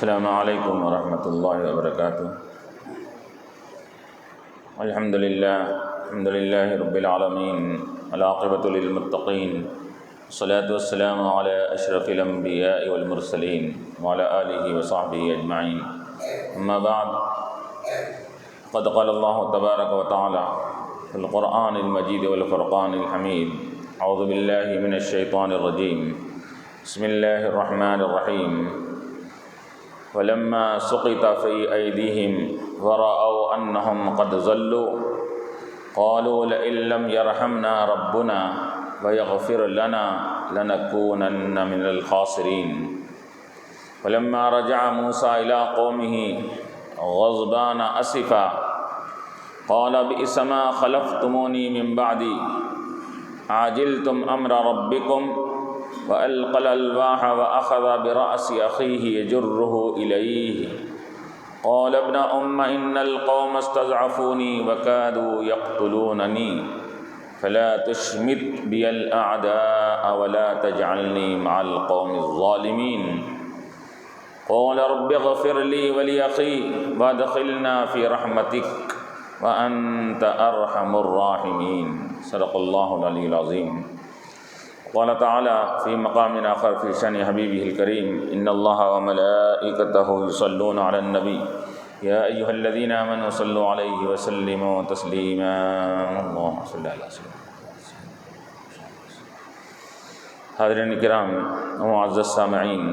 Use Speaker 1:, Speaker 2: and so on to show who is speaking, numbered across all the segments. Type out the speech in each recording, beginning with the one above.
Speaker 1: السلام علیکم ورحمۃ اللہ وبرکاتہ۔ الحمد للہ رب العالمین، والعاقبۃ للمتقین، والصلاۃ والسلام علی اشرف الانبیاء والمرسلین وعلی آلہ وصحبہ اجمعین، اما بعد، قد قال اللہ تبارک وتعالی فی القرآن المجید والفرقان الحمید، اعوذ باللہ من الشیطان الرجیم، بسم اللہ الرحمن الرحیم، وَلَمَّا سُقِطَ فِي أَيْدِيهِمْ وَرَأَوْا أَنَّهُمْ قَدْ ضَلُّوا قَالُوا لَئِن لَّمْ يَرْحَمْنَا رَبُّنَا وَيَغْفِرْ لَنَا لَنَكُونَنَّ مِنَ الْخَاسِرِينَ وَلَمَّا رَجَعَ مُوسَىٰ إِلَىٰ قَوْمِهِ غَضْبَانَ أَسِفًا قَالَ بِئْسَ مَا خَلَفْتُمُونِي مِن بَعْدِي عَجِلْتُمْ أَمْرَ رَبِّكُمْ وَأَلْقَى الْأَلْوَاحَ وَأَخَذَ بِرَأْسِ أَخِيهِ يَجُرُّهُ إِلَيْهِ قَالَ ابْنَ أُمَّ إِنَّ الْقَوْمَ اسْتَضْعَفُونِي وَكَادُوا يَقْتُلُونَنِي فَلَا تُشْمِتْ بِيَ الْأَعْدَاءَ وَلَا تَجْعَلْنِي مَعَ الْقَوْمِ الظَّالِمِينَ قَالَ رَبِّ اغْفِرْ لِي وَلِأَخِي وَأَدْخِلْنَا فِي رَحْمَتِكَ وَأَنْتَ أَرْحَمُ الرَّاحِمِينَ۔ صدق اللہ العلی العظیم۔ قال تعالی فی مقام آخر فی شأن حبیبہ الکریم، ان اللہ وملائکتہ یصلون علی النبی یا ایہا الذین آمنوا صلوا علیہ وسلموا تسلیما، اللہم صل علی سیدنا۔ حاضرین کرام و معزز سامعین،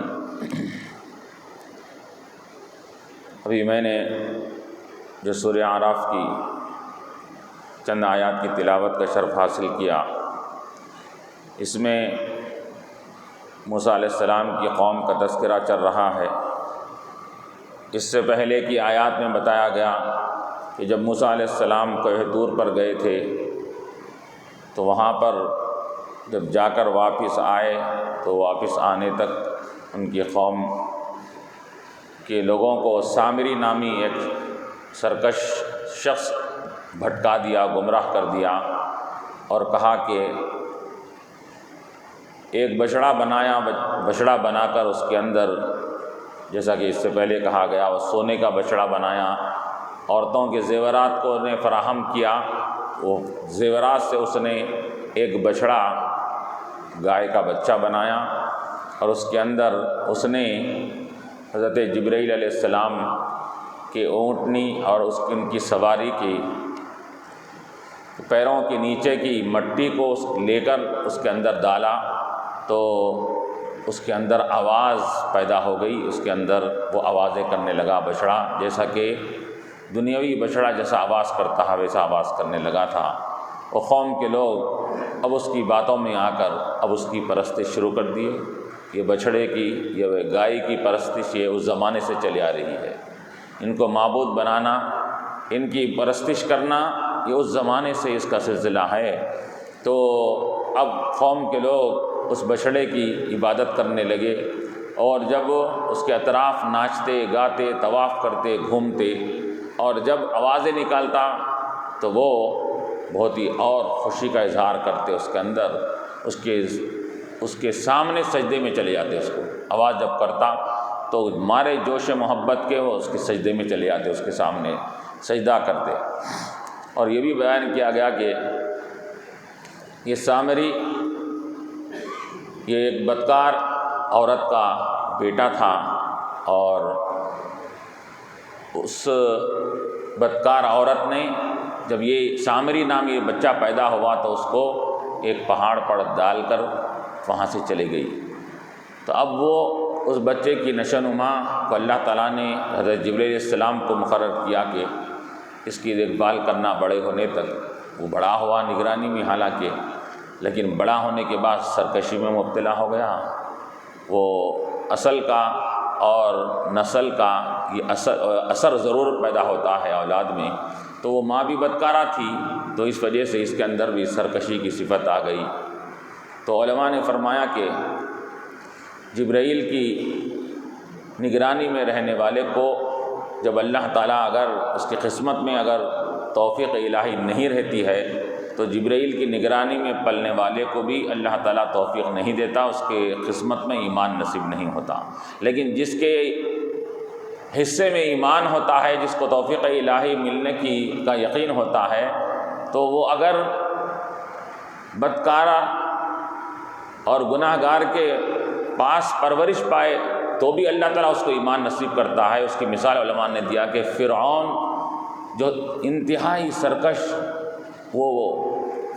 Speaker 1: ابھی میں نے جو سورہ اعراف کی چند آیات کی تلاوت کا شرف حاصل کیا، اس میں موسیٰ علیہ السلام کی قوم کا تذکرہ چل رہا ہے۔ اس سے پہلے کی آیات میں بتایا گیا کہ جب موسیٰ علیہ السلام کوہ طور پر گئے تھے تو وہاں پر جب جا کر واپس آئے تو واپس آنے تک ان کی قوم کے لوگوں کو سامری نامی ایک سرکش شخص بھٹکا دیا، گمراہ کر دیا، اور کہا کہ ایک بچڑا بنا کر اس کے اندر، جیسا کہ اس سے پہلے کہا گیا، وہ سونے کا بچڑا بنایا، عورتوں کے زیورات کو نے فراہم کیا، وہ زیورات سے اس نے ایک بچڑا گائے کا بچہ بنایا، اور اس کے اندر اس نے حضرت جبرائیل علیہ السلام کے اونٹنی اور ان کی سواری کی پیروں کے نیچے کی مٹی کو لے کر اس کے اندر ڈالا تو اس کے اندر آواز پیدا ہو گئی، اس کے اندر وہ آوازیں کرنے لگا بچڑا، جیسا کہ دنیاوی بچڑا جیسا آواز کرتا ہے ویسا آواز کرنے لگا تھا۔ وہ قوم کے لوگ اب اس کی باتوں میں آ کر اب اس کی پرستش شروع کر دیے۔ یہ بچڑے کی، یہ گائے کی پرستش یہ اس زمانے سے چلی آ رہی ہے۔ ان کو معبود بنانا، ان کی پرستش کرنا، یہ اس زمانے سے اس کا سلسلہ ہے۔ تو اب قوم کے لوگ اس بچڑے کی عبادت کرنے لگے، اور جب اس کے اطراف ناچتے، گاتے، طواف کرتے، گھومتے، اور جب آوازیں نکالتا تو وہ بہت ہی اور خوشی کا اظہار کرتے، اس کے اندر اس کے سامنے سجدے میں چلے جاتے۔ اس کو آواز جب کرتا تو مارے جوش محبت کے وہ اس کے سجدے میں چلے جاتے، اس کے سامنے سجدہ کرتے۔ اور یہ بھی بیان کیا گیا کہ یہ سامری یہ ایک بدکار عورت کا بیٹا تھا، اور اس بدکار عورت نے جب یہ سامری نام یہ بچہ پیدا ہوا تو اس کو ایک پہاڑ پر ڈال کر وہاں سے چلی گئی۔ تو اب وہ اس بچے کی نشوونما کو اللہ تعالیٰ نے حضرت جبرائیل علیہ السلام کو مقرر کیا کہ اس کی دیکھ بھال کرنا بڑے ہونے تک۔ وہ بڑا ہوا نگرانی میں، حالانکہ لیکن بڑا ہونے کے بعد سرکشی میں مبتلا ہو گیا۔ وہ اصل کا اور نسل کا یہ اثر ضرور پیدا ہوتا ہے اولاد میں، تو وہ ماں بھی بدکارہ تھی، تو اس وجہ سے اس کے اندر بھی سرکشی کی صفت آ گئی۔ تو علماء نے فرمایا کہ جبرائیل کی نگرانی میں رہنے والے کو جب اللہ تعالیٰ اگر اس کی قسمت میں اگر توفیق الہی نہیں رہتی ہے تو جبرائیل کی نگرانی میں پلنے والے کو بھی اللہ تعالیٰ توفیق نہیں دیتا، اس کے قسمت میں ایمان نصیب نہیں ہوتا۔ لیکن جس کے حصے میں ایمان ہوتا ہے، جس کو توفیق الہی ملنے کا یقین ہوتا ہے، تو وہ اگر بدکارہ اور گناہ گار کے پاس پرورش پائے تو بھی اللہ تعالیٰ اس کو ایمان نصیب کرتا ہے۔ اس کی مثال علماء نے دیا کہ فرعون جو انتہائی سرکش، وہ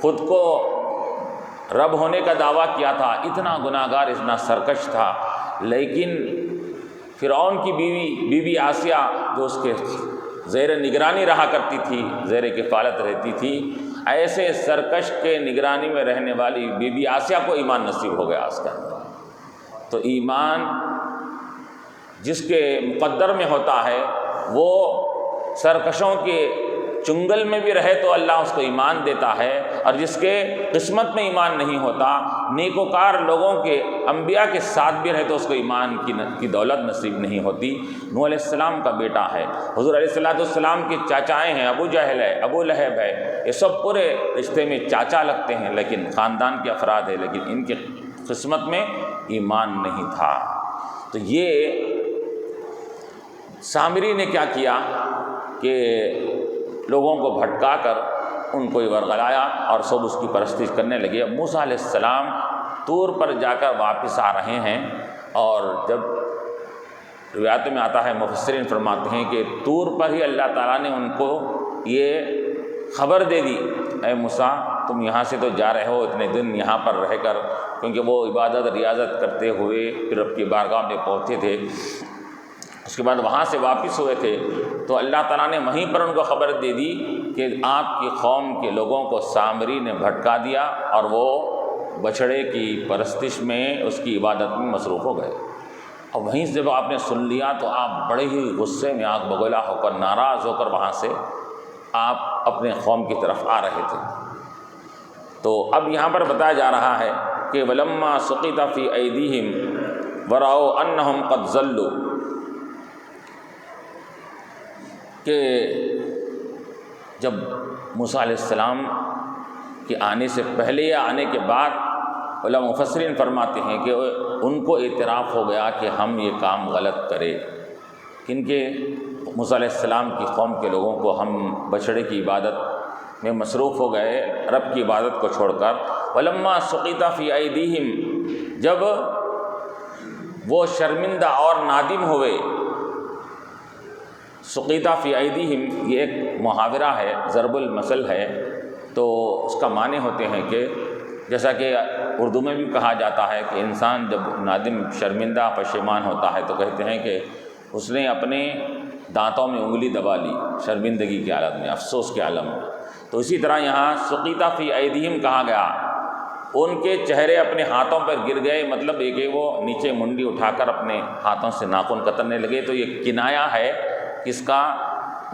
Speaker 1: خود کو رب ہونے کا دعویٰ کیا تھا، اتنا گناہ گار، اتنا سرکش تھا، لیکن فرعون کی بی بی آسیہ جو اس کے زیر نگرانی رہا کرتی تھی، زیر کفالت رہتی تھی، ایسے سرکش کے نگرانی میں رہنے والی بی بی آسیہ کو ایمان نصیب ہو گیا اس کا۔ تو ایمان جس کے مقدر میں ہوتا ہے، وہ سرکشوں کے چنگل میں بھی رہے تو اللہ اس کو ایمان دیتا ہے، اور جس کے قسمت میں ایمان نہیں ہوتا، نیکوکار لوگوں کے انبیاء کے ساتھ بھی رہے تو اس کو ایمان کی دولت نصیب نہیں ہوتی۔ نوح علیہ السلام کا بیٹا ہے، حضور علیہ السلام کے چاچائیں ہیں، ابو جہل ہے، ابو لہب ہے، یہ سب پورے رشتے میں چاچا لگتے ہیں، لیکن خاندان کے افراد ہیں، لیکن ان کی قسمت میں ایمان نہیں تھا۔ تو یہ سامری نے کیا کیا کہ لوگوں کو بھٹکا کر ان کو ورغلایا اور سب اس کی پرستش کرنے لگے۔ اب موسیٰ علیہ السلام طور پر جا کر واپس آ رہے ہیں، اور جب روایت میں آتا ہے، مفسرین فرماتے ہیں کہ طور پر ہی اللہ تعالیٰ نے ان کو یہ خبر دے دی، اے موسیٰ تم یہاں سے تو جا رہے ہو اتنے دن یہاں پر رہ کر، کیونکہ وہ عبادت ریاضت کرتے ہوئے پھر رب کی بارگاہ میں پہنچے تھے، اس کے بعد وہاں سے واپس ہوئے تھے، تو اللہ تعالیٰ نے وہیں پر ان کو خبر دے دی کہ آپ کی قوم کے لوگوں کو سامری نے بھٹکا دیا، اور وہ بچھڑے کی پرستش میں، اس کی عبادت میں مصروف ہو گئے۔ اور وہیں سے جب آپ نے سن لیا تو آپ بڑے ہی غصے میں آگ بگولا ہو کر، ناراض ہو کر وہاں سے آپ اپنے قوم کی طرف آ رہے تھے۔ تو اب یہاں پر بتایا جا رہا ہے کہ وَلَمَّا سُقِطَ فِي أَيْدِيهِمْ وَرَأَوْا أَنَّهُمْ قَدْ ضَلُّوا، کہ جب موسیٰ علیہ السلام کے آنے سے پہلے یا آنے کے بعد، علماء مفسرین فرماتے ہیں کہ ان کو اعتراف ہو گیا کہ ہم یہ کام غلط کرے، کیونکہ موسیٰ علیہ السلام کی قوم کے لوگوں کو ہم بچھڑے کی عبادت میں مصروف ہو گئے، رب کی عبادت کو چھوڑ کر۔ وَلَمَّا سُقِطَ فِي أَيْدِيهِمْ، جب وہ شرمندہ اور نادم ہوئے، سقیطہ فی ایدیہم یہ ایک محاورہ ہے، ضرب المثل ہے، تو اس کا معنی ہوتے ہیں کہ جیسا کہ اردو میں بھی کہا جاتا ہے کہ انسان جب نادم، شرمندہ، پشیمان ہوتا ہے تو کہتے ہیں کہ اس نے اپنے دانتوں میں انگلی دبا لی، شرمندگی کے عالم میں، افسوس کے عالم میں۔ تو اسی طرح یہاں سقیطہ فی ایدیہم کہا گیا، ان کے چہرے اپنے ہاتھوں پر گر گئے، مطلب یہ کہ وہ نیچے منڈی اٹھا کر اپنے ہاتھوں سے ناخن کترنے لگے۔ تو یہ کنایا ہے کس کا؟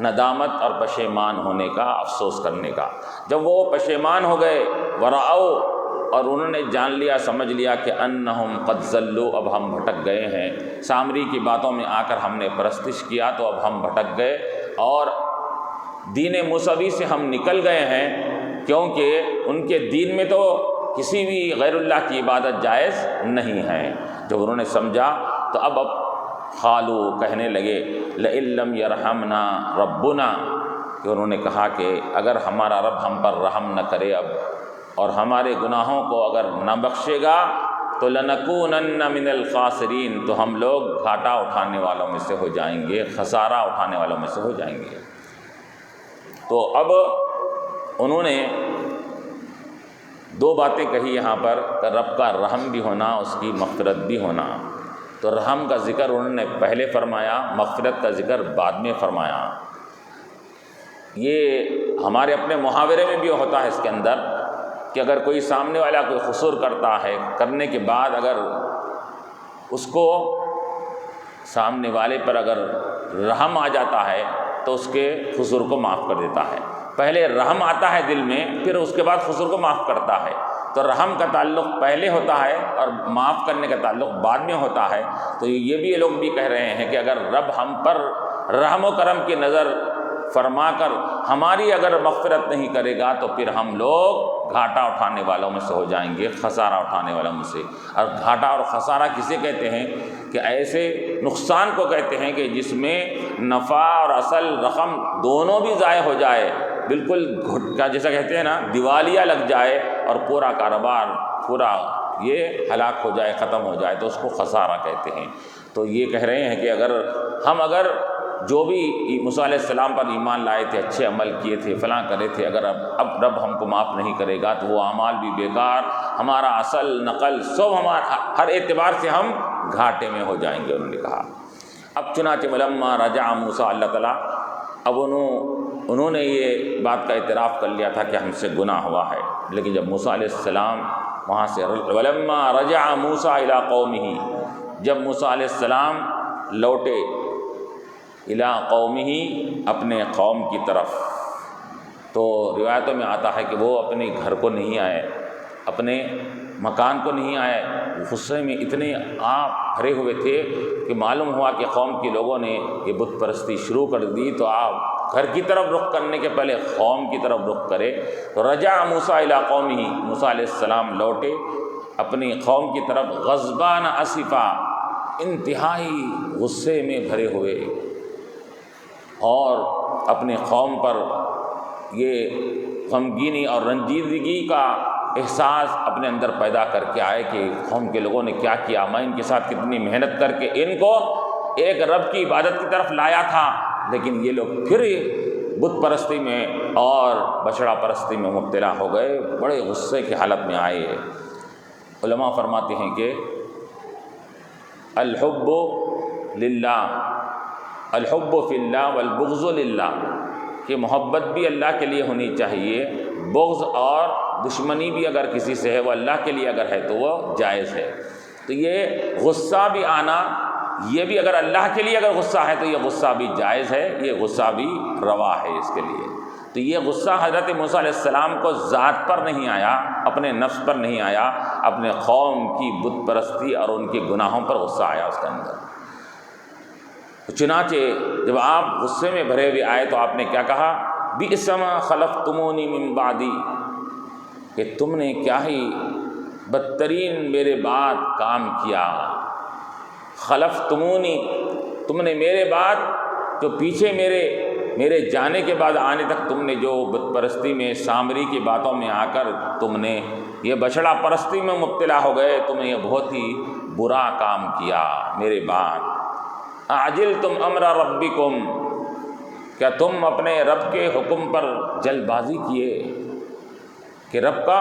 Speaker 1: ندامت اور پشیمان ہونے کا، افسوس کرنے کا۔ جب وہ پشیمان ہو گئے، ورأو، اور انہوں نے جان لیا، سمجھ لیا کہ انہم قد ضلوا، اب ہم بھٹک گئے ہیں، سامری کی باتوں میں آ کر ہم نے پرستش کیا تو اب ہم بھٹک گئے، اور دین موسوی سے ہم نکل گئے ہیں، کیونکہ ان کے دین میں تو کسی بھی غیر اللہ کی عبادت جائز نہیں ہے۔ جب انہوں نے سمجھا تو اب قالوا، کہنے لگے، لئن لم یرحمنا ربنا، کہ انہوں نے کہا کہ اگر ہمارا رب ہم پر رحم نہ کرے اب، اور ہمارے گناہوں کو اگر نہ بخشے گا، تو لنکونن من الخاسرین، تو ہم لوگ گھاٹا اٹھانے والوں میں سے ہو جائیں گے، خسارہ اٹھانے والوں میں سے ہو جائیں گے۔ تو اب انہوں نے دو باتیں کہی یہاں پر، کہ رب کا رحم بھی ہونا، اس کی مغفرت بھی ہونا۔ تو رحم کا ذکر انہوں نے پہلے فرمایا، مغفرت کا ذکر بعد میں فرمایا۔ یہ ہمارے اپنے محاورے میں بھی ہوتا ہے اس کے اندر، کہ اگر کوئی سامنے والا کوئی قصور کرتا ہے، کرنے کے بعد اگر اس کو سامنے والے پر اگر رحم آ جاتا ہے تو اس کے قصور کو معاف کر دیتا ہے۔ پہلے رحم آتا ہے دل میں، پھر اس کے بعد قصور کو معاف کرتا ہے۔ تو رحم کا تعلق پہلے ہوتا ہے اور معاف کرنے کا تعلق بعد میں ہوتا ہے۔ تو یہ بھی یہ لوگ بھی کہہ رہے ہیں کہ اگر رب ہم پر رحم و کرم کی نظر فرما کر ہماری اگر مغفرت نہیں کرے گا تو پھر ہم لوگ گھاٹا اٹھانے والوں میں سے ہو جائیں گے، خسارہ اٹھانے والوں میں سے۔ اور گھاٹا اور خسارہ کسے کہتے ہیں؟ کہ ایسے نقصان کو کہتے ہیں کہ جس میں نفع اور اصل رقم دونوں بھی ضائع ہو جائے، بالکل جیسا کہتے ہیں نا دیوالیہ لگ جائے اور پورا کاروبار پورا یہ ہلاک ہو جائے، ختم ہو جائے، تو اس کو خسارہ کہتے ہیں۔ تو یہ کہہ رہے ہیں کہ اگر جو بھی موسیٰ علیہ السلام پر ایمان لائے تھے، اچھے عمل کیے تھے، فلاں کرے تھے، اگر اب رب ہم کو معاف نہیں کرے گا تو وہ اعمال بھی بیکار، ہمارا اصل نقل سب ہمارا ہر اعتبار سے ہم گھاٹے میں ہو جائیں گے، انہوں نے کہا۔ اب چنانچہ ولما رجع موسیٰ، اللہ تعالیٰ اب انہوں نے یہ بات کا اعتراف کر لیا تھا کہ ہم سے گناہ ہوا ہے، لیکن جب موسیٰ علیہ السلام وہاں سے ولما رجع موسیٰ الی قومہ، جب موسیٰ علیہ السلام لوٹے الی قومہ، اپنے قوم کی طرف، تو روایتوں میں آتا ہے کہ وہ اپنے گھر کو نہیں آئے، اپنے مکان کو نہیں آئے، غصے میں اتنے آپ بھرے ہوئے تھے کہ معلوم ہوا کہ قوم کے لوگوں نے یہ بت پرستی شروع کر دی، تو آپ گھر کی طرف رخ کرنے کے پہلے قوم کی طرف رخ کرے۔ تو رجع موسیٰ الی قومہ، موسیٰ علیہ السلام لوٹے اپنی قوم کی طرف غضبان اسفا، انتہائی غصے میں بھرے ہوئے، اور اپنے قوم پر یہ غمگینی اور رنجیدگی کا احساس اپنے اندر پیدا کر کے آئے کہ قوم کے لوگوں نے کیا کیا، میں ان کے ساتھ کتنی محنت کر کے ان کو ایک رب کی عبادت کی طرف لایا تھا، لیکن یہ لوگ پھر بت پرستی میں اور بچڑا پرستی میں مبتلا ہو گئے، بڑے غصے کی حالت میں آئے۔ علماء فرماتے ہیں کہ الحب للہ، الحب فی اللہ والبغض للہ، کہ محبت بھی اللہ کے لیے ہونی چاہیے، بغض اور دشمنی بھی اگر کسی سے ہے وہ اللہ کے لیے اگر ہے تو وہ جائز ہے۔ تو یہ غصہ بھی آنا، یہ بھی اگر اللہ کے لیے اگر غصہ ہے تو یہ غصہ بھی جائز ہے، یہ غصہ بھی روا ہے اس کے لیے۔ تو یہ غصہ حضرت موسیٰ علیہ السلام کو ذات پر نہیں آیا، اپنے نفس پر نہیں آیا، اپنے قوم کی بت پرستی اور ان کے گناہوں پر غصہ آیا اس کے اندر۔ چنانچہ جب آپ غصے میں بھرے ہوئے آئے تو آپ نے کیا کہا؟ بئس ما خلفتمونی من بعدی، کہ تم نے کیا ہی بدترین میرے بعد کام کیا۔ خلفتمونی، تم نے میرے بعد جو پیچھے میرے جانے کے بعد آنے تک تم نے جو بت پرستی میں سامری کی باتوں میں آ کر تم نے یہ بچڑا پرستی میں مبتلا ہو گئے، تم نے یہ بہت ہی برا کام کیا میرے بعد۔ اعجلتم امر ربکم، کیا تم اپنے رب کے حکم پر جلد بازی کیے، کہ رب کا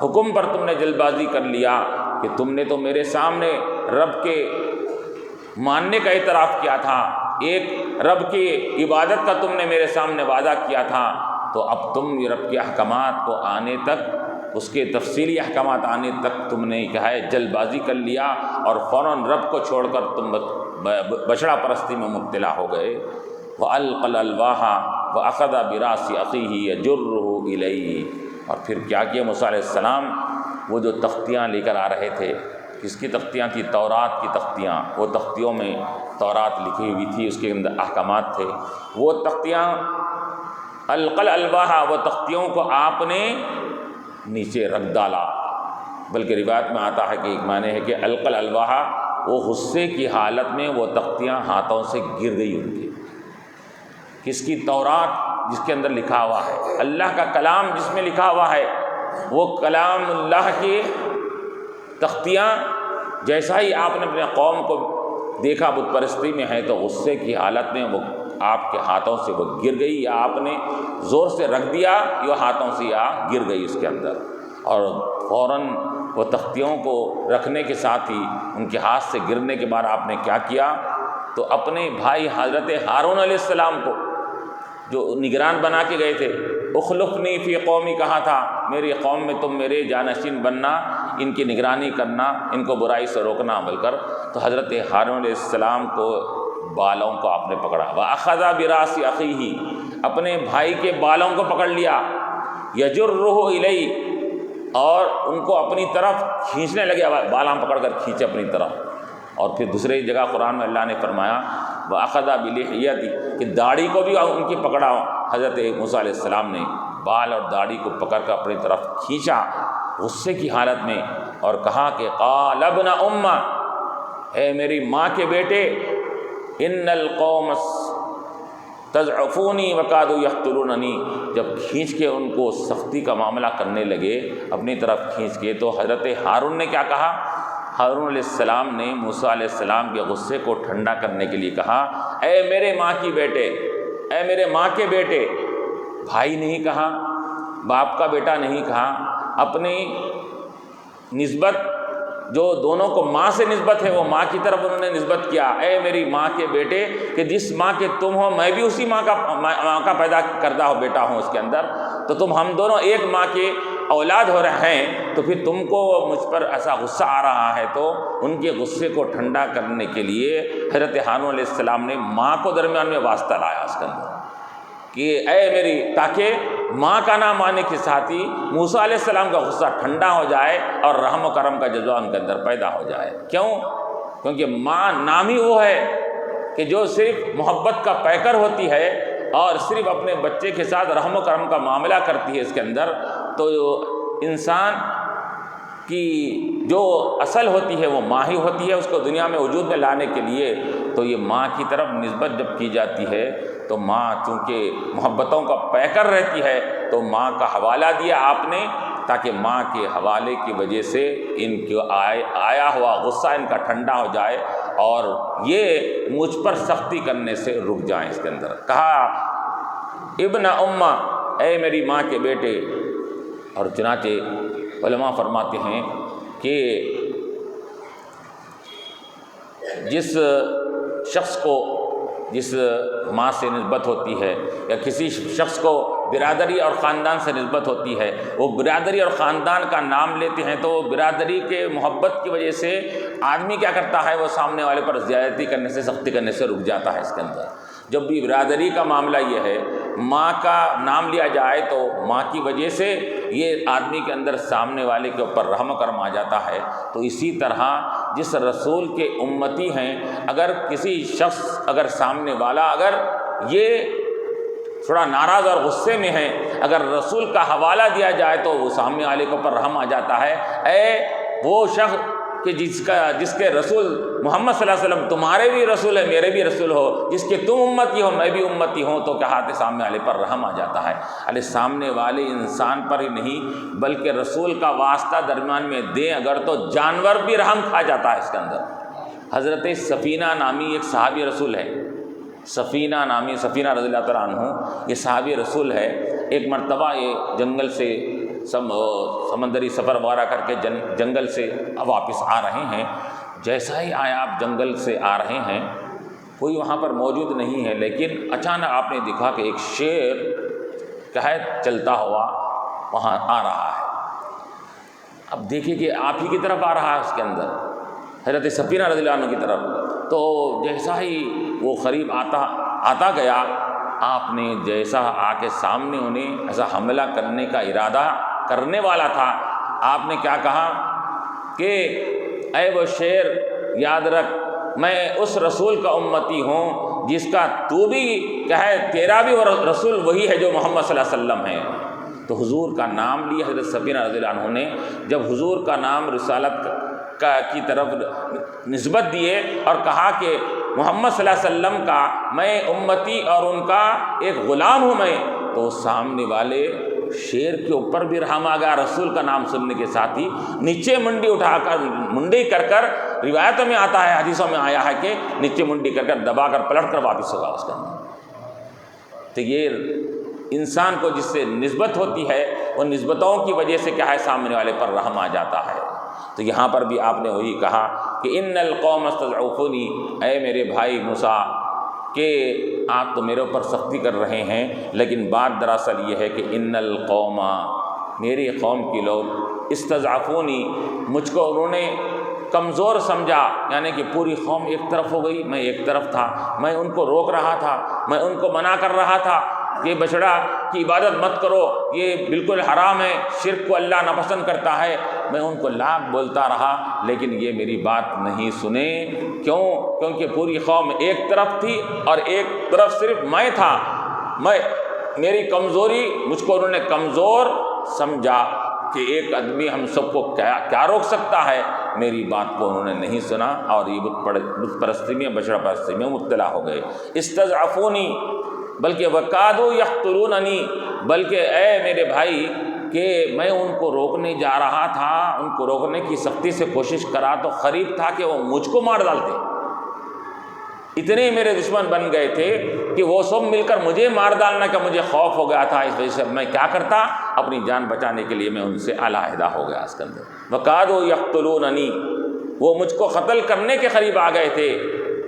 Speaker 1: حکم پر تم نے جلد بازی کر لیا، کہ تم نے تو میرے سامنے رب کے ماننے کا اعتراف کیا تھا، ایک رب کی عبادت کا تم نے میرے سامنے وعدہ کیا تھا، تو اب تم رب کے احکامات کو آنے تک، اس کے تفصیلی احکامات آنے تک تم نے کیا ہے جلد بازی کر لیا، اور فوراً رب کو چھوڑ کر تم بچڑا پرستی میں مبتلا ہو گئے۔ وَأَلْقَى الْأَلْوَاحَ وَأَخَذَ بِرَأْسِ أَخِيهِ يَجُرُّهُ إِلَيْهِ، اور پھر کیا کیا موسیٰ علیہ السلام، وہ جو تختیاں لے کر آ رہے تھے، کس کی تختیاں تھی؟ تورات کی تختیاں، وہ تختیوں میں تورات لکھی ہوئی تھی، اس کے اندر احکامات تھے، وہ تختیاں القل الواحا، وہ تختیوں کو آپ نے نیچے رکھ ڈالا، بلکہ روایت میں آتا ہے کہ ایک معنی ہے کہ القل الواحا، وہ غصے کی حالت میں وہ تختیاں ہاتھوں سے گر گئی ان کی۔ کس کی؟ تورات، جس کے اندر لکھا ہوا ہے اللہ کا کلام، جس میں لکھا ہوا ہے وہ کلام اللہ کی تختیاں، جیسا ہی آپ نے اپنے قوم کو دیکھا بت پرستی میں ہے تو غصے کی حالت میں وہ آپ کے ہاتھوں سے وہ گر گئی، یا آپ نے زور سے رکھ دیا یا ہاتھوں سے یا گر گئی اس کے اندر، اور فوراً وہ تختیوں کو رکھنے کے ساتھ ہی ان کے ہاتھ سے گرنے کے بعد آپ نے کیا کیا؟ تو اپنے بھائی حضرت ہارون علیہ السلام کو جو نگران بنا کے گئے تھے، اخلفنی فی قومی، کہا تھا میری قوم میں تم میرے جانشین بننا، ان کی نگرانی کرنا، ان کو برائی سے روکنا عمل کر۔ تو حضرت ہارون علیہ السلام کو بالوں کو آپ نے پکڑا، وَأَخَذَ بِرَأْسِ أَخِيهِ، اپنے بھائی کے بالوں کو پکڑ لیا، يَجُرُّهُ إِلَيْهِ، اور ان کو اپنی طرف کھینچنے لگے، بالاں پکڑ کر کھینچے اپنی طرف۔ اور پھر دوسری جگہ قرآن میں اللہ نے فرمایا وَأَخَذَ بِلِحْيَتِهِ، کہ داڑھی کو بھی ان کی پکڑا، حضرت موسیٰ علیہ السلام نے بال اور داڑھی کو پکڑ کر اپنی طرف کھینچا غصے کی حالت میں، اور کہا کہ قَالَ ابْنَ أُمَّ، اے میری ماں کے بیٹے، ان القوم تضعفونی وکادوا یقتلوننی، جب کھینچ کے ان کو سختی کا معاملہ کرنے لگے اپنی طرف کھینچ کے، تو حضرت ہارون نے کیا کہا؟ ہارون علیہ السلام نے موسیٰ علیہ السلام کے غصے کو ٹھنڈا کرنے کے لیے کہا، اے میرے ماں کی بیٹے، اے میرے ماں کے بیٹے، بھائی نہیں کہا، باپ کا بیٹا نہیں کہا، اپنی نسبت جو دونوں کو ماں سے نسبت ہے وہ ماں کی طرف انہوں نے نسبت کیا، اے میری ماں کے بیٹے، کہ جس ماں کے تم ہو میں بھی اسی ماں کا پیدا کردہ ہو بیٹا ہوں اس کے اندر، تو تم ہم دونوں ایک ماں کے اولاد ہو رہے ہیں، تو پھر تم کو مجھ پر ایسا غصہ آ رہا ہے۔ تو ان کے غصے کو ٹھنڈا کرنے کے لیے حضرت ہارون علیہ السلام نے ماں کو درمیان میں واسطہ لایا اس کے اندر، کہ اے میری، تاکہ ماں کا نام آنے کے ساتھ ہی موسیٰ علیہ السلام کا غصہ ٹھنڈا ہو جائے اور رحم و کرم کا جذبہ ان کے اندر پیدا ہو جائے۔ کیوں؟ کیونکہ ماں نام ہی وہ ہے کہ جو صرف محبت کا پیکر ہوتی ہے اور صرف اپنے بچے کے ساتھ رحم و کرم کا معاملہ کرتی ہے اس کے اندر۔ تو انسان کی جو اصل ہوتی ہے وہ ماں ہی ہوتی ہے، اس کو دنیا میں وجود میں لانے کے لیے۔ تو یہ ماں کی طرف نسبت جب کی جاتی ہے تو ماں چونکہ محبتوں کا پیکر رہتی ہے، تو ماں کا حوالہ دیا آپ نے، تاکہ ماں کے حوالے کی وجہ سے ان کو آیا ہوا غصہ ان کا ٹھنڈا ہو جائے اور یہ مجھ پر سختی کرنے سے رک جائیں۔ اس کے اندر کہا ابن امّا، اے میری ماں کے بیٹے۔ اور چنانچہ علماء فرماتے ہیں کہ جس شخص کو جس ماں سے نسبت ہوتی ہے یا کسی شخص کو برادری اور خاندان سے نسبت ہوتی ہے، وہ برادری اور خاندان کا نام لیتے ہیں تو برادری کے محبت کی وجہ سے آدمی کیا کرتا ہے، وہ سامنے والے پر زیادتی کرنے سے، سختی کرنے سے رک جاتا ہے۔ اس کے اندر جب بھی برادری کا معاملہ یہ ہے، ماں کا نام لیا جائے تو ماں کی وجہ سے یہ آدمی کے اندر سامنے والے کے اوپر رحم و کرم آ جاتا ہے۔ تو اسی طرح جس رسول کے امتی ہیں، اگر کسی شخص، اگر سامنے والا اگر یہ تھوڑا ناراض اور غصے میں ہے، اگر رسول کا حوالہ دیا جائے تو وہ سامنے والے کے اوپر رحم آ جاتا ہے۔ اے وہ شخص کہ جس کے رسول محمد صلی اللہ علیہ وسلم تمہارے بھی رسول ہے، میرے بھی رسول ہو، جس کے تم امتی ہو میں بھی امتی ہوں، تو کیا ہاتھ سامنے والے پر رحم آ جاتا ہے۔ ارے سامنے والے انسان پر ہی نہیں بلکہ رسول کا واسطہ درمیان میں دیں اگر تو جانور بھی رحم کھا جاتا ہے۔ اس کے اندر حضرت سفینہ نامی ایک صحابی رسول ہے، سفینہ رضی اللہ تعالیٰ عنہ، یہ صحابی رسول ہے۔ ایک مرتبہ یہ جنگل سے سمندری سفر وغیرہ کر کے جنگل سے واپس آ رہے ہیں۔ جیسا ہی آیا آپ جنگل سے آ رہے ہیں، کوئی وہاں پر موجود نہیں ہے، لیکن اچانک آپ نے دیکھا کہ ایک شیر کیا ہے چلتا ہوا وہاں آ رہا ہے۔ اب دیکھیے کہ آپ ہی کی طرف آ رہا ہے، اس کے اندر حضرت سفینہ رضی اللہ عنہ کی طرف۔ تو جیسا ہی وہ قریب آتا گیا، آپ نے جیسا آ کے سامنے انہیں ایسا حملہ کرنے کا ارادہ کرنے والا تھا، آپ نے کیا کہا کہ اے وہ شیر، یاد رکھ میں اس رسول کا امتی ہوں جس کا تو بھی کیا ہے، تیرا بھی رسول وہی ہے جو محمد صلی اللہ علیہ وسلم ہے۔ تو حضور کا نام لیا حضرت سفینہ رضی اللہ عنہ نے۔ جب حضور کا نام رسالت کی طرف نسبت دیے اور کہا کہ محمد صلی اللہ علیہ وسلم کا میں امتی اور ان کا ایک غلام ہوں میں، تو سامنے والے شیر کے اوپر بھی رحم آ گیا۔ رسول کا نام سننے کے ساتھ ہی نیچے منڈی کر کر روایتوں میں آتا ہے، حدیثوں میں آیا ہے کہ نیچے منڈی کر کر دبا کر پلٹ کر واپس ہوگا اس کے اندر۔ تو یہ انسان کو جس سے نسبت ہوتی ہے، ان نسبتوں کی وجہ سے کیا ہے، سامنے والے پر رحم آ جاتا ہے۔ تو یہاں پر بھی آپ نے وہی کہا کہ ان القوم استضعفونی، اے میرے بھائی موسیٰ، کہ آپ تو میرے اوپر سختی کر رہے ہیں، لیکن بات دراصل یہ ہے کہ ان القوم، میری قوم کے لوگ، استضعفونی، مجھ کو انہوں نے کمزور سمجھا، یعنی کہ پوری قوم ایک طرف ہو گئی، میں ایک طرف تھا، میں ان کو روک رہا تھا، میں ان کو منع کر رہا تھا کہ بچڑا کی عبادت مت کرو، یہ بالکل حرام ہے، شرک کو اللہ ناپسند کرتا ہے۔ میں ان کو لاکھ بولتا رہا لیکن یہ میری بات نہیں سنے۔ کیوں؟ کیونکہ پوری قوم ایک طرف تھی اور ایک طرف صرف میں تھا۔ میری کمزوری، مجھ کو انہوں نے کمزور سمجھا کہ ایک آدمی ہم سب کو کیا روک سکتا ہے، میری بات کو انہوں نے نہیں سنا اور یہ بت پرستی میں بشرا پرستی میں مبتلا ہو گئے۔ استضعفونی، بلکہ وکادوا یقتلوننی، بلکہ اے میرے بھائی کہ میں ان کو روکنے جا رہا تھا، ان کو روکنے کی سختی سے کوشش کرا تو قریب تھا کہ وہ مجھ کو مار ڈالتے، اتنے میرے دشمن بن گئے تھے کہ وہ سب مل کر مجھے مار ڈالنا کا مجھے خوف ہو گیا تھا۔ اس وجہ سے میں کیا کرتا، اپنی جان بچانے کے لیے میں ان سے علیحدہ ہو گیا۔ اس کے اندر وکادوا یقتلوننی، وہ مجھ کو قتل کرنے کے قریب آ گئے تھے۔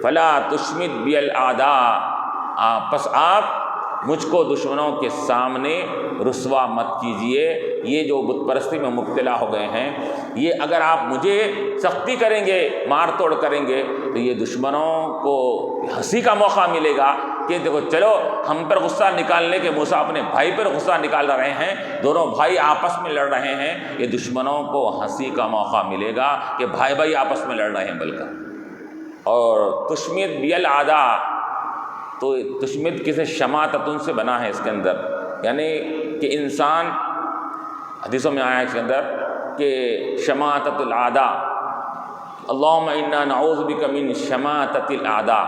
Speaker 1: فلا تشمت بی الاعداء، پس آپ مجھ کو دشمنوں کے سامنے رسوا مت کیجئے۔ یہ جو بت پرستی میں مبتلا ہو گئے ہیں، یہ اگر آپ مجھے سختی کریں گے، مار توڑ کریں گے، تو یہ دشمنوں کو ہنسی کا موقع ملے گا کہ دیکھو چلو ہم پر غصہ نکالنے کے موسیٰ اپنے بھائی پر غصہ نکال رہے ہیں، دونوں بھائی آپس میں لڑ رہے ہیں، یہ دشمنوں کو ہنسی کا موقع ملے گا کہ بھائی بھائی آپس میں لڑ رہے ہیں بلکہ۔ اور تشمت بی الاعداء، تو تشمت کسی شماتتن سے بنا ہے اس کے اندر، یعنی کہ انسان، حدیثوں میں آیا ہے اس کے اندر کہ شماتت الاعداء، اللہم انا نعوذ بک من شماتت الاعداء،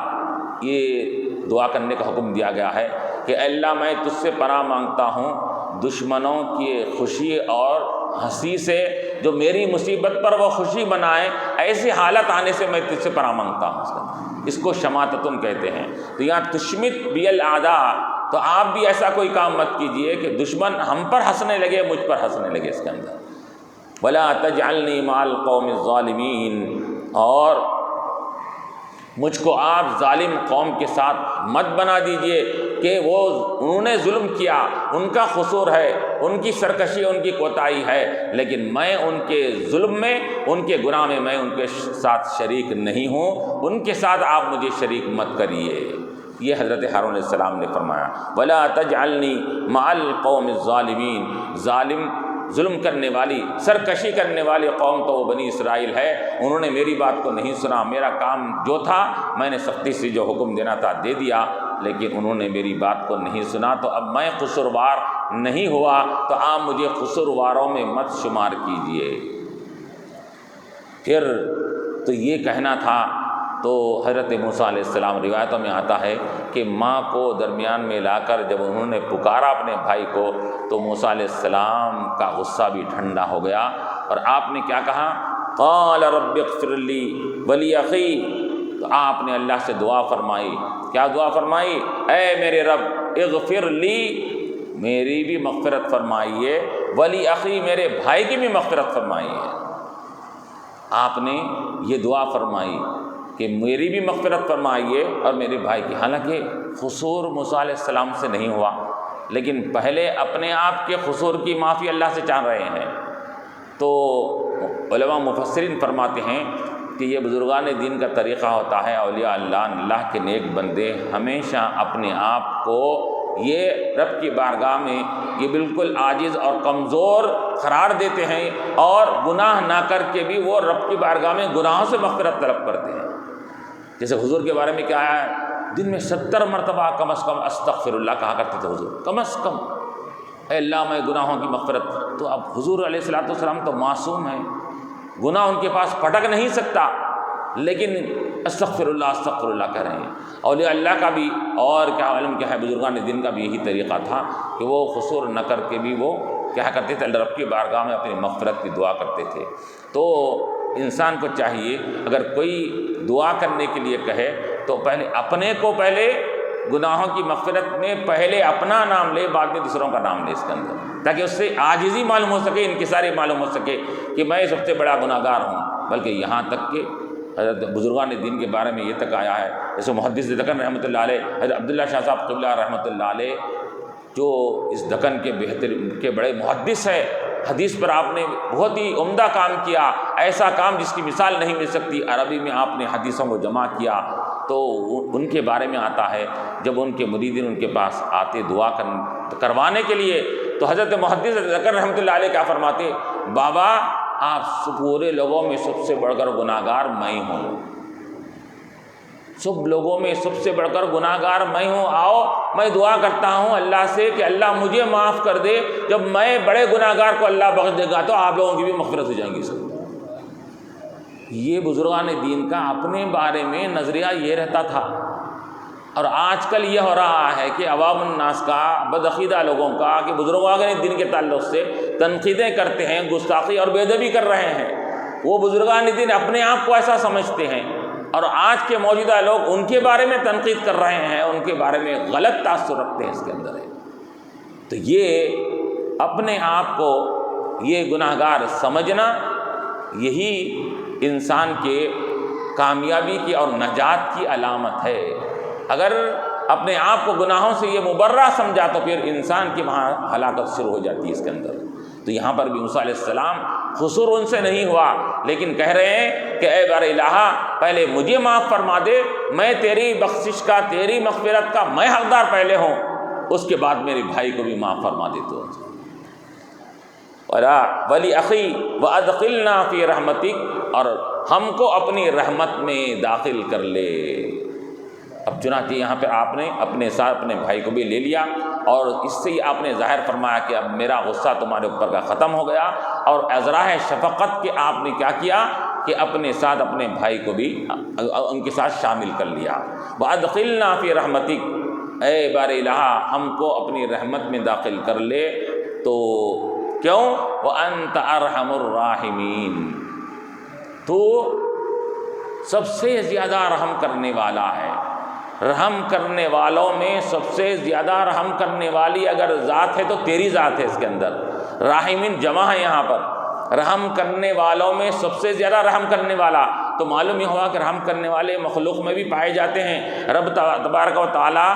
Speaker 1: یہ دعا کرنے کا حکم دیا گیا ہے کہ اے اللہ میں تجھ سے پناہ مانگتا ہوں دشمنوں کی خوشی اور ہنسی سے، جو میری مصیبت پر وہ خوشی بنائے، ایسی حالت آنے سے میں تجھ سے پناہ مانگتا ہوں۔ اس کو شماتتن کہتے ہیں۔ تو یہاں تشمت بی الاعداء، تو آپ بھی ایسا کوئی کام مت کیجئے کہ دشمن ہم پر ہنسنے لگے، مجھ پر ہنسنے لگے اس کے اندر۔ ولا تجعلنی مع القوم الظالمین، اور مجھ کو آپ ظالم قوم کے ساتھ مت بنا دیجئے کہ وہ انہوں نے ظلم کیا، ان کا قصور ہے، ان کی سرکشی، ان کی کوتاہی ہے، لیکن میں ان کے ظلم میں، ان کے گناہ میں ان کے ساتھ شریک نہیں ہوں، ان کے ساتھ آپ مجھے شریک مت کریے۔ یہ حضرت ہارون علیہ السلام نے فرمایا وَلَا تَجْعَلْنِي مَعَ الْقَوْمِ الظَّالِمِينَ، ظالم، ظلم کرنے والی، سرکشی کرنے والی قوم تو وہ بنی اسرائیل ہے، انہوں نے میری بات کو نہیں سنا، میرا کام جو تھا میں نے سختی سے جو حکم دینا تھا دے دیا، لیکن انہوں نے میری بات کو نہیں سنا، تو اب میں قصوروار نہیں ہوا، تو آپ مجھے قصورواروں میں مت شمار کیجئے۔ پھر تو یہ کہنا تھا، تو حضرت موسیٰ علیہ السلام، روایتوں میں آتا ہے کہ ماں کو درمیان میں لا کر جب انہوں نے پکارا اپنے بھائی کو، تو موسیٰ علیہ السلام کا غصہ بھی ٹھنڈا ہو گیا، اور آپ نے کیا کہا، قال رب اغفر لی ولی اخی، تو آپ نے اللہ سے دعا فرمائی، کیا دعا فرمائی، اے میرے رب اغفر لی، میری بھی مغفرت فرمائیے، ولی اخی، میرے بھائی کی بھی مغفرت فرمائیے۔ آپ نے یہ دعا فرمائی کہ میری بھی مغفرت فرمائیے اور میرے بھائی کی، حالانکہ قصور موسیٰ علیہ السلام سے نہیں ہوا، لیکن پہلے اپنے آپ کے قصور کی معافی اللہ سے چاہ رہے ہیں۔ تو علماء مفسرین فرماتے ہیں کہ یہ بزرگان دین کا طریقہ ہوتا ہے، اولیاء اللہ کے نیک بندے ہمیشہ اپنے آپ کو یہ رب کی بارگاہ میں یہ بالکل عاجز اور کمزور قرار دیتے ہیں، اور گناہ نہ کر کے بھی وہ رب کی بارگاہ میں گناہوں سے مغفرت طلب کرتے ہیں۔ جیسے حضور کے بارے میں کیا ہے، دن میں 70 مرتبہ کم از کم استغفر اللہ کہا کرتے تھے حضور، کم از کم، اے اللہ میں گناہوں کی مغفرت۔ تو اب حضور علیہ الصلوۃ والسلام تو معصوم ہیں، گناہ ان کے پاس پھٹک نہیں سکتا، لیکن استغفر اللہ کہہ رہے ہیں۔ اولیاء اللہ کا بھی اور کیا علم کیا ہے، بزرگان دین کا بھی یہی طریقہ تھا کہ وہ قصور نہ کر کے بھی وہ کیا کرتے تھے، اللہ رب کی بارگاہ میں اپنی مغفرت کی دعا کرتے تھے۔ تو انسان کو چاہیے اگر کوئی دعا کرنے کے لیے کہے تو پہلے اپنے کو، پہلے گناہوں کی مغفرت میں پہلے اپنا نام لے، بعد میں دوسروں کا نام لے اس کے اندر، تاکہ اس سے عاجزی معلوم ہو سکے، انکساری معلوم ہو سکے کہ میں سب سے بڑا گناہ گار ہوں۔ بلکہ یہاں تک کہ حضرت بزرگان دین کے بارے میں یہ تک آیا ہے، جیسے محدث دکن رحمۃ اللہ علیہ، حضرت عبداللہ شاہ صاحب قبلہ رحمۃ اللہ علیہ، جو اس دکن کے کے بڑے محدث ہے، حدیث پر آپ نے بہت ہی عمدہ کام کیا، ایسا کام جس کی مثال نہیں مل سکتی، عربی میں آپ نے حدیثوں کو جمع کیا۔ تو ان کے بارے میں آتا ہے جب ان کے مریدین ان کے پاس آتے دعا کروانے کے لیے، تو حضرت محدث دکن رحمۃ اللہ علیہ کیا فرماتے، بابا آپ پورے لوگوں میں سب سے بڑھ کر گناہ گار میں ہوں، سب لوگوں میں سب سے بڑھ کر گناہ گار میں ہوں، آؤ میں دعا کرتا ہوں اللہ سے کہ اللہ مجھے معاف کر دے، جب میں بڑے گناہ گار کو اللہ بخش دے گا تو آپ لوگوں کی بھی مغفرت ہو جائیں گی۔ سب یہ بزرگان دین کا اپنے بارے میں نظریہ یہ رہتا تھا. اور آج کل یہ ہو رہا ہے کہ عوام الناس کا، بدعقیدہ لوگوں کا، کہ بزرگان دین کے تعلق سے تنقیدیں کرتے ہیں، گستاخی اور بے ادبی کر رہے ہیں. وہ بزرگان دین اپنے آپ کو ایسا سمجھتے ہیں، اور آج کے موجودہ لوگ ان کے بارے میں تنقید کر رہے ہیں، ان کے بارے میں غلط تاثر رکھتے ہیں اس کے اندر ہے. تو یہ اپنے آپ کو یہ گناہ گار سمجھنا، یہی انسان کے کامیابی کی اور نجات کی علامت ہے. اگر اپنے آپ کو گناہوں سے یہ مبرہ سمجھا تو پھر انسان کی وہاں ہلاکت شروع ہو جاتی ہے اس کے اندر. تو یہاں پر بھی موسیٰ علیہ السلام قصور ان سے نہیں ہوا، لیکن کہہ رہے ہیں کہ اے بار الہ، پہلے مجھے معاف فرما دے، میں تیری بخشش کا، تیری مغفرت کا میں حقدار پہلے ہوں، اس کے بعد میرے بھائی کو بھی معاف فرما دے. تو ولی اخی وادخلنا فی رحمتک، اور ہم کو اپنی رحمت میں داخل کر لے. اب چنانچہ یہاں پہ آپ نے اپنے ساتھ اپنے بھائی کو بھی لے لیا، اور اس سے ہی آپ نے ظاہر فرمایا کہ اب میرا غصہ تمہارے اوپر کا ختم ہو گیا، اور ازراہ شفقت کے آپ نے کیا کیا کہ اپنے ساتھ اپنے بھائی کو بھی ان کے ساتھ شامل کر لیا. وادخلنا فی رحمتک، اے بار الہ ہم کو اپنی رحمت میں داخل کر لے. تو کیوں؟ وانت ارحم الراحمین، تو سب سے زیادہ رحم کرنے والا ہے. رحم کرنے والوں میں سب سے زیادہ رحم کرنے والی اگر ذات ہے تو تیری ذات ہے. اس کے اندر راحمین جمع ہے یہاں پر. رحم کرنے والوں میں سب سے زیادہ رحم کرنے والا، تو معلوم یہ ہوا کہ رحم کرنے والے مخلوق میں بھی پائے جاتے ہیں. رب تبارک و تعالیٰ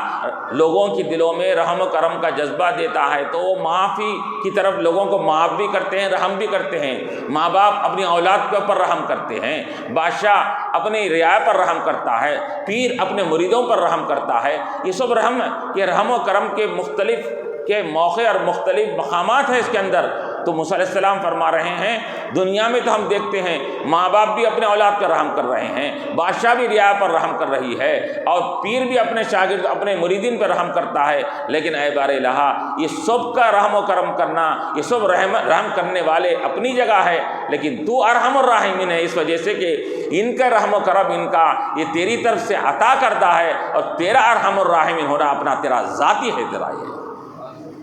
Speaker 1: لوگوں کی دلوں میں رحم و کرم کا جذبہ دیتا ہے، تو وہ معافی کی طرف لوگوں کو معاف بھی کرتے ہیں، رحم بھی کرتے ہیں. ماں باپ اپنی اولاد کے اوپر رحم کرتے ہیں، بادشاہ اپنی رعایا پر رحم کرتا ہے، پیر اپنے مریدوں پر رحم کرتا ہے. یہ سب رحم کے رحم و کرم کے مختلف کے موقع اور مختلف مقامات ہیں اس کے اندر. تو موسیٰ علیہ السلام فرما رہے ہیں دنیا میں تو ہم دیکھتے ہیں ماں باپ بھی اپنے اولاد پر رحم کر رہے ہیں، بادشاہ بھی رعایا پر رحم کر رہی ہے، اور پیر بھی اپنے شاگرد اپنے مریدین پر رحم کرتا ہے. لیکن اے بار الہ، یہ سب کا رحم و کرم کرنا، یہ سب رحم کرنے والے اپنی جگہ ہے، لیکن تو ارحم الراحمین ہے، اس وجہ سے کہ ان کا رحم و کرم ان کا یہ تیری طرف سے عطا کردہ ہے، اور تیرا ارحم الراحمین ہونا اپنا تیرا ذاتی ہے، تیرا یہ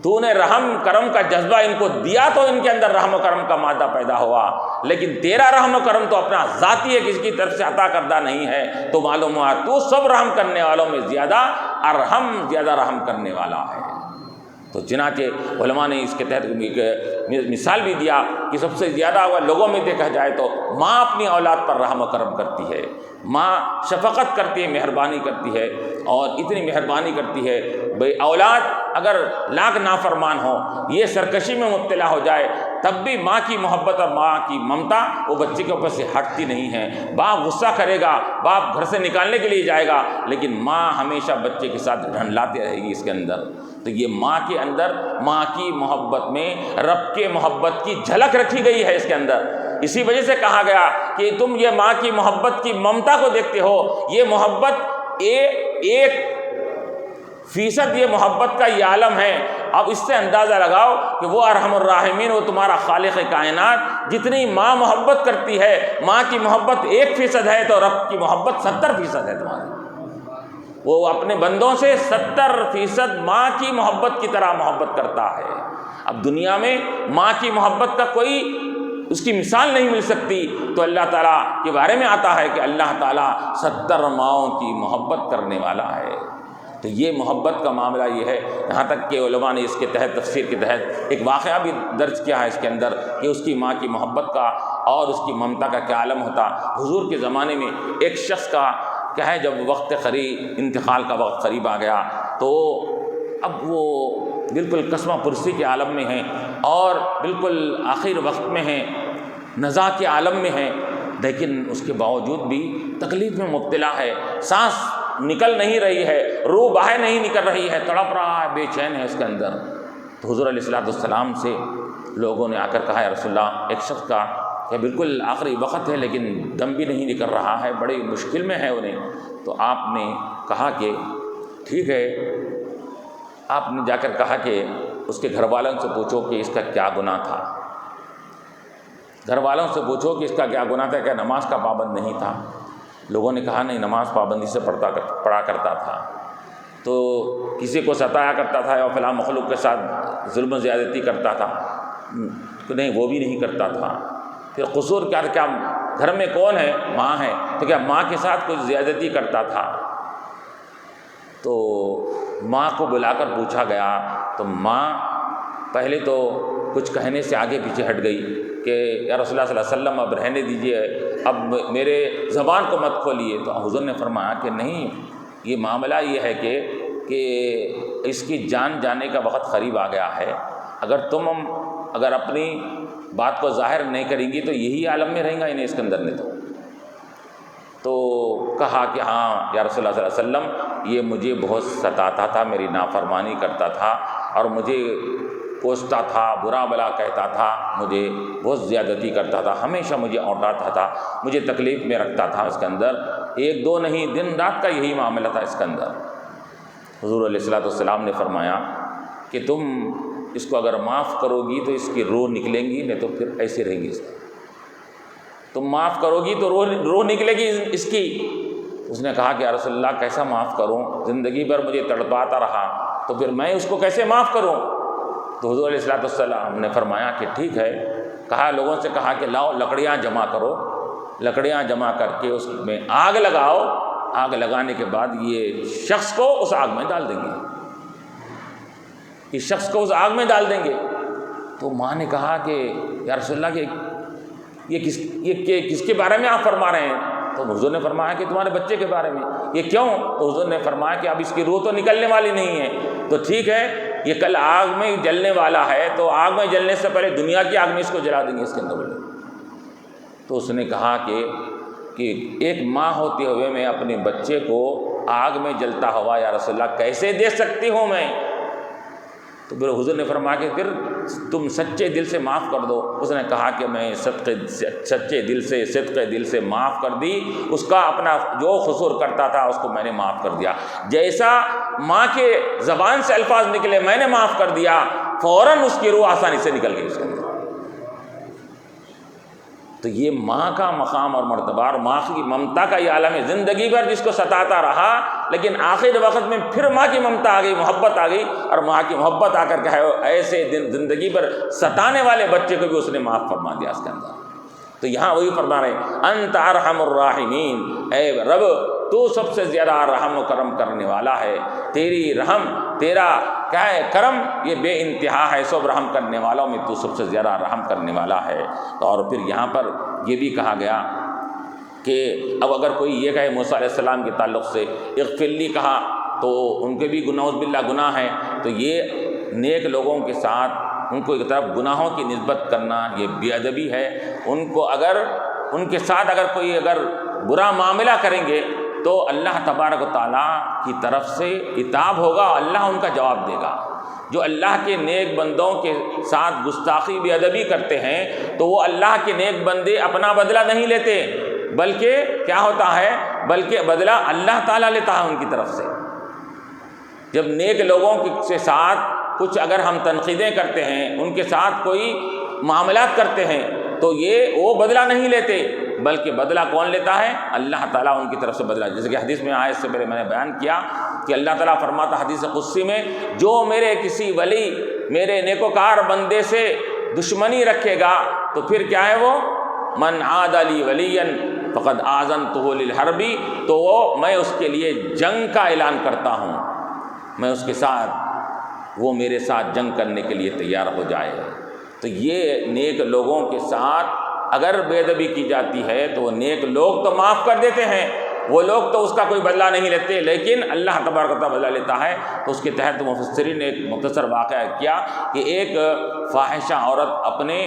Speaker 1: تو نے رحم کرم کا جذبہ ان کو دیا تو ان کے اندر رحم و کرم کا مادہ پیدا ہوا. لیکن تیرا رحم و کرم تو اپنا ذاتی ہے، کسی کی طرف سے عطا کردہ نہیں ہے. تو معلوم ہوا تو سب رحم کرنے والوں میں زیادہ رحم کرنے والا ہے. تو چنانچہ علماء نے اس کے تحت مثال بھی دیا کہ سب سے زیادہ اگر لوگوں میں دیکھا جائے تو ماں اپنی اولاد پر رحم و کرم کرتی ہے، ماں شفقت کرتی ہے، مہربانی کرتی ہے، اور اتنی مہربانی کرتی ہے بھئی اولاد اگر لاکھ نافرمان ہو، یہ سرکشی میں مبتلا ہو جائے، تب بھی ماں کی محبت اور ماں کی ممتا وہ بچے کے اوپر سے ہٹتی نہیں ہے. باپ غصہ کرے گا، باپ گھر سے نکالنے کے لیے جائے گا، لیکن ماں ہمیشہ بچے کے ساتھ ڈھنڈلاتے رہے گی اس کے اندر. تو یہ ماں کے اندر ماں کی محبت میں رب کے محبت کی جھلک رکھی گئی ہے اس کے اندر. اسی وجہ سے کہا گیا کہ تم یہ ماں کی محبت کی ممتا کو دیکھتے ہو، یہ محبت 1% یہ محبت کا یہ عالم ہے. اب اس سے اندازہ لگاؤ کہ وہ ارحم الراحمین، وہ تمہارا خالق کائنات، جتنی ماں محبت کرتی ہے، ماں کی محبت 1% ہے تو رب کی محبت 70% ہے تمہاری. وہ اپنے بندوں سے 70% ماں کی محبت کی طرح محبت کرتا ہے. اب دنیا میں ماں کی محبت کا کوئی اس کی مثال نہیں مل سکتی. تو اللہ تعالیٰ کے بارے میں آتا ہے کہ اللہ تعالیٰ 70 ماؤں کی محبت کرنے والا ہے. تو یہ محبت کا معاملہ یہ ہے، یہاں تک کہ علماء نے اس کے تحت تفسیر کے تحت ایک واقعہ بھی درج کیا ہے اس کے اندر کہ اس کی ماں کی محبت کا اور اس کی ممتا کا کیا عالم ہوتا. حضور کے زمانے میں ایک شخص کا کیا ہے، جب وقت انتقال کا وقت قریب آ گیا تو اب وہ بالکل قسمہ پرسی کے عالم میں ہیں اور بالکل آخر وقت میں ہیں، نزا کے عالم میں ہیں، لیکن اس کے باوجود بھی تکلیف میں مبتلا ہے، سانس نکل نہیں رہی ہے، روح باہر نہیں نکل رہی ہے، تڑپ رہا ہے، بے چین ہے اس کے اندر. تو حضور علیہ السلام سے لوگوں نے آ کر کہا، یا رسول اللہ، ایک شخص کا کہ بالکل آخری وقت ہے لیکن دم بھی نہیں نکل رہا ہے، بڑی مشکل میں ہے انہیں. تو آپ نے کہا کہ ٹھیک ہے، آپ نے جا کر کہا کہ اس کے گھر والوں سے پوچھو کہ اس کا کیا گناہ تھا. گھر والوں سے پوچھو کہ اس کا کیا گناہ تھا، کیا نماز کا پابند نہیں تھا؟ لوگوں نے کہا نہیں، نماز پابندی سے پڑھا کرتا تھا، تو کسی کو ستایا کرتا تھا یا فلاں مخلوق کے ساتھ ظلم و زیادتی کرتا تھا؟ نہیں، وہ بھی نہیں کرتا تھا۔ پھر قصور کیا تھا؟ کیا گھر میں کون ہے؟ ماں ہے، تو کیا ماں کے ساتھ کچھ زیادتی کرتا تھا؟ تو ماں کو بلا کر پوچھا گیا، تو ماں پہلے تو کچھ کہنے سے آگے پیچھے ہٹ گئی کہ یا رسول اللہ صلی اللہ علیہ وسلم اب رہنے دیجئے، اب میرے زبان کو مت کھولیے۔ تو حضور نے فرمایا کہ نہیں، یہ معاملہ یہ ہے کہ اس کی جان جانے کا وقت قریب آ گیا ہے، اگر اپنی بات کو ظاہر نہیں کریں گی تو یہی عالم میں رہیں گا انہیں اسکندر نے۔ تو کہا کہ ہاں یا رسول اللہ صلی اللہ علیہ وسلم، یہ مجھے بہت ستاتا تھا، میری نافرمانی کرتا تھا اور مجھے کوستا تھا، برا بلا کہتا تھا، مجھے بہت زیادتی کرتا تھا، ہمیشہ مجھے اوٹاتا تھا، مجھے تکلیف میں رکھتا تھا۔ اس کے اندر ایک دو نہیں، دن رات کا یہی معاملہ تھا اس کے اندر۔ حضور علیہ الصلوۃ والسلام نے فرمایا کہ تم اس کو اگر معاف کرو گی تو اس کی روح نکلیں گی، نہیں تو پھر ایسے رہیں گی۔ تم معاف کرو گی تو روح نکلے گی اس کی۔ اس نے کہا کہ یا رسول اللہ کیسا معاف کروں، زندگی بھر مجھے تڑپاتا رہا، تو پھر میں اس کو کیسے معاف کروں؟ تو حضور علیہ الصلوۃ والسلام نے فرمایا کہ ٹھیک ہے، لوگوں سے کہا کہ لاؤ لکڑیاں جمع کرو، لکڑیاں جمع کر کے اس میں آگ لگاؤ، آگ لگانے کے بعد یہ شخص کو اس آگ میں ڈال دیں گے، اس شخص کو اس آگ میں ڈال دیں گے۔ تو ماں نے کہا کہ یا رسول اللہ کہ یہ کس کے بارے میں آپ فرما رہے ہیں؟ تو حضور نے فرمایا کہ تمہارے بچے کے بارے میں۔ یہ کیوں؟ تو حضور نے فرمایا کہ اب اس کی روح تو نکلنے والی نہیں ہے، تو ٹھیک ہے، یہ کل آگ میں جلنے والا ہے، تو آگ میں جلنے سے پہلے دنیا کی آگ میں اس کو جلا دیں گے اس کے اندر۔ تو اس نے کہا کہ ایک ماں ہوتے ہوئے میں اپنے بچے کو آگ میں جلتا ہوا یا رسول اللہ کیسے دیکھ سکتی ہوں میں؟ تو پھر حضور نے فرمایا کہ پھر تم سچے دل سے معاف کر دو۔ اس نے کہا کہ میں سچے دل سے صدقے دل سے معاف کر دی، اس کا اپنا جو قصور کرتا تھا اس کو میں نے معاف کر دیا۔ جیسا ماں کے زبان سے الفاظ نکلے میں نے معاف کر دیا، فوراً اس کی روح آسانی سے نکل گئی اس کے اندر۔ تو یہ ماں کا مقام اور مرتبہ اور ماں کی ممتا کا یہ عالم ہے۔ زندگی بھر جس کو ستاتا رہا، لیکن آخر وقت میں پھر ماں کی ممتا آ گئی، محبت آ گئی، اور ماں کی محبت آ کر کے ایسے زندگی بھر ستانے والے بچے کو بھی اس نے معاف فرما دیا اس کے اندر۔ تو یہاں وہی فرما رہے ہیں انت ارحم الراحمین، اے رب تو سب سے زیادہ رحم و کرم کرنے والا ہے، تیری رحم، تیرا کیا ہے کرم، یہ بے انتہا ہے، سب رحم کرنے والوں میں تو سب سے زیادہ رحم کرنے والا ہے۔ اور پھر یہاں پر یہ بھی کہا گیا کہ اب اگر کوئی یہ کہے موسیٰ علیہ السلام کے تعلق سے اغفر لی کہا تو ان کے بھی نعوذ باللہ گناہ ہیں، تو یہ نیک لوگوں کے ساتھ ان کو ایک طرف گناہوں کی نسبت کرنا یہ بے ادبی ہے۔ ان کے ساتھ اگر کوئی برا معاملہ کریں گے تو اللہ تبارک و تعالیٰ کی طرف سے عتاب ہوگا، اللہ ان کا جواب دے گا۔ جو اللہ کے نیک بندوں کے ساتھ گستاخی بے ادبی کرتے ہیں تو وہ اللہ کے نیک بندے اپنا بدلہ نہیں لیتے، بلکہ کیا ہوتا ہے، بلکہ بدلہ اللہ تعالیٰ لیتا ہے ان کی طرف سے۔ جب نیک لوگوں کے ساتھ کچھ اگر ہم تنقیدیں کرتے ہیں، ان کے ساتھ کوئی معاملات کرتے ہیں تو وہ بدلہ نہیں لیتے، بلکہ بدلہ کون لیتا ہے؟ اللہ تعالیٰ ان کی طرف سے بدلہ۔ جیسے کہ حدیث میں آئے، اس سے پہلے میں نے بیان کیا کہ اللہ تعالیٰ فرماتا حدیث قدسی میں، جو میرے کسی ولی، میرے نیکوکار بندے سے دشمنی رکھے گا تو پھر کیا ہے وہ من عاد لی ولیا فقد آذنتہ للحرب، تو میں اس کے لیے جنگ کا اعلان کرتا ہوں، میں اس کے ساتھ، وہ میرے ساتھ جنگ کرنے کے لیے تیار ہو جائے۔ تو یہ نیک لوگوں کے ساتھ اگر بے ادبی کی جاتی ہے تو وہ نیک لوگ تو معاف کر دیتے ہیں، وہ لوگ تو اس کا کوئی بدلہ نہیں لیتے، لیکن اللہ تبارک و تعالیٰ بدلہ لیتا ہے۔ تو اس کے تحت مفسرین نے ایک مختصر واقعہ کیا کہ ایک فاحشہ عورت اپنے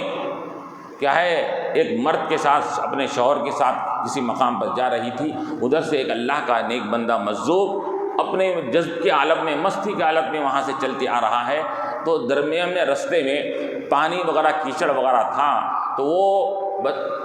Speaker 1: ایک مرد کے ساتھ، اپنے شوہر کے ساتھ کسی مقام پر جا رہی تھی، ادھر سے ایک اللہ کا نیک بندہ مجذوب اپنے جذب کے عالم میں، مستی کے حالت میں وہاں سے چلتے آ رہا ہے، تو درمیان میں رستے میں پانی وغیرہ کیچڑ وغیرہ تھا، تو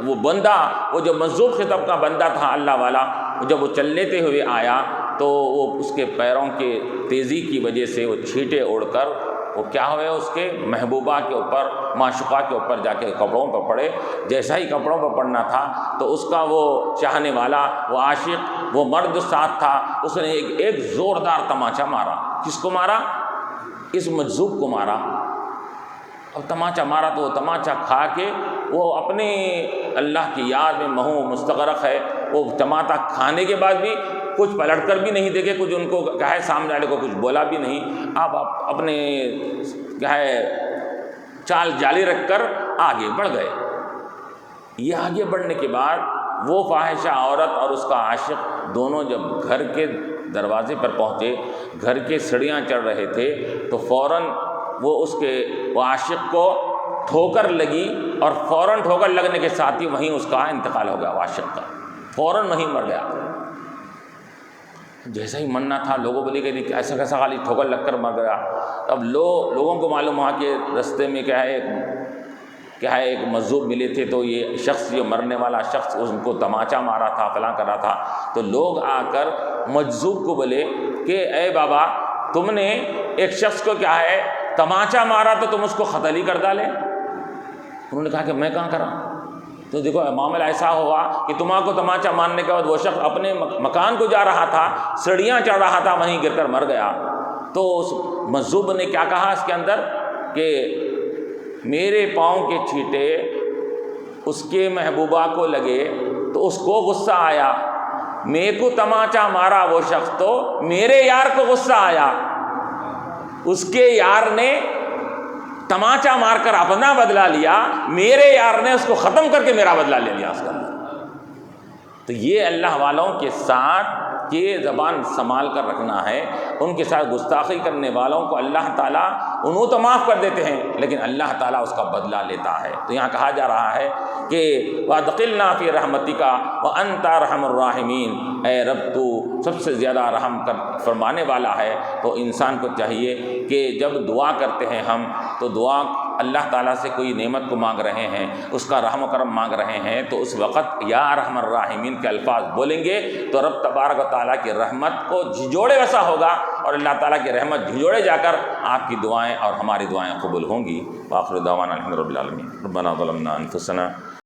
Speaker 1: وہ بندہ، وہ جو مجذوب خطب کا بندہ تھا اللہ والا، جب وہ چلتے ہوئے آیا تو وہ اس کے پیروں کے تیزی کی وجہ سے وہ چھینٹے اڑ کر وہ کیا ہوئے اس کے محبوبہ کے اوپر، معشوقہ کے اوپر جا کے کپڑوں پر پڑے۔ جیسا ہی کپڑوں پر پڑنا تھا تو اس کا وہ چاہنے والا، وہ عاشق، وہ مرد جو ساتھ تھا، اس نے ایک زوردار تماچا مارا۔ کس کو مارا؟ اس مجذوب کو مارا۔ اب تماچا مارا تو وہ تماچا کھا کے وہ اپنے اللہ کی یاد میں محو مستغرق ہے۔ وہ تماچا کھانے کے بعد بھی کچھ پلٹ کر بھی نہیں دیکھے، کچھ ان کو کیا ہے سامنے والے کو کچھ بولا بھی نہیں۔ اب اپنے کیا ہے چال جاری رکھ کر آگے بڑھ گئے۔ یہ آگے بڑھنے کے بعد وہ فاحشہ عورت اور اس کا عاشق دونوں جب گھر کے دروازے پر پہنچے، گھر کے سیڑھیاں چڑھ رہے تھے، تو فوراً وہ عاشق کو ٹھوکر لگی، اور فوراً ٹھوکر لگنے کے ساتھ ہی وہیں اس کا انتقال ہو گیا، عاشق کا فوراً وہیں مر گیا۔ جیسا ہی مرنا تھا لوگوں بولے کہ ایسا کیسا خالی ٹھوکر لگ کر مر گیا۔ اب لوگوں کو معلوم ہوا کہ رستے میں کیا ہے ایک مجذوب ملے تھے، تو یہ شخص، یہ مرنے والا شخص ان کو تماچا مارا تھا، فلاں کرا تھا۔ تو لوگ آ کر مجذوب کو بولے کہ اے بابا، تم نے ایک شخص کو کیا ہے تماچا مارا تو تم اس کو قتل ہی کر ڈالے۔ انہوں نے کہا کہ میں کہاں کرا؟ تو دیکھو معاملہ ایسا ہوا کہ تمہارے کو تماچا مارنے کے بعد وہ شخص اپنے مکان کو جا رہا تھا، سیڑھیاں چڑھ رہا تھا، وہیں گر کر مر گیا۔ تو اس مجذوب نے کیا کہا اس کے اندر کہ میرے پاؤں کے چھینٹے اس کے محبوبہ کو لگے تو اس کو غصہ آیا، میرے کو تماچا مارا وہ شخص تو میرے یار کو غصہ آیا، اس کے یار نے تماچا مار کر اپنا بدلہ لیا، میرے یار نے اس کو ختم کر کے میرا بدلہ لے لیا اس کا۔ تو یہ اللہ والوں کے ساتھ یہ زبان سنبھال کر رکھنا ہے۔ ان کے ساتھ گستاخی کرنے والوں کو اللہ تعالیٰ انہوں تو معاف کر دیتے ہیں، لیکن اللہ تعالیٰ اس کا بدلہ لیتا ہے۔ تو یہاں کہا جا رہا ہے کہ وَأَدْخِلْنَا فِي رَحْمَتِكَ وَأَنْتَ أَرْحَمُ الرَّاحِمِينَ، اے رب تو سب سے زیادہ رحم فرمانے والا ہے۔ تو انسان کو چاہیے کہ جب دعا کرتے ہیں ہم، تو دعا اللہ تعالیٰ سے کوئی نعمت کو مانگ رہے ہیں، اس کا رحم و کرم مانگ رہے ہیں، تو اس وقت یا ارحم الراحمین کے الفاظ بولیں گے تو رب تبارک و تعالیٰ کی رحمت کو جھجوڑے ویسا ہوگا، اور اللہ تعالیٰ کی رحمت جھجوڑے جا کر آپ کی دعائیں اور ہماری دعائیں قبول ہوں گی۔ وآخر دعوانا الحمد للہ رب العالمین۔ ربنا ظلمنا انفسنا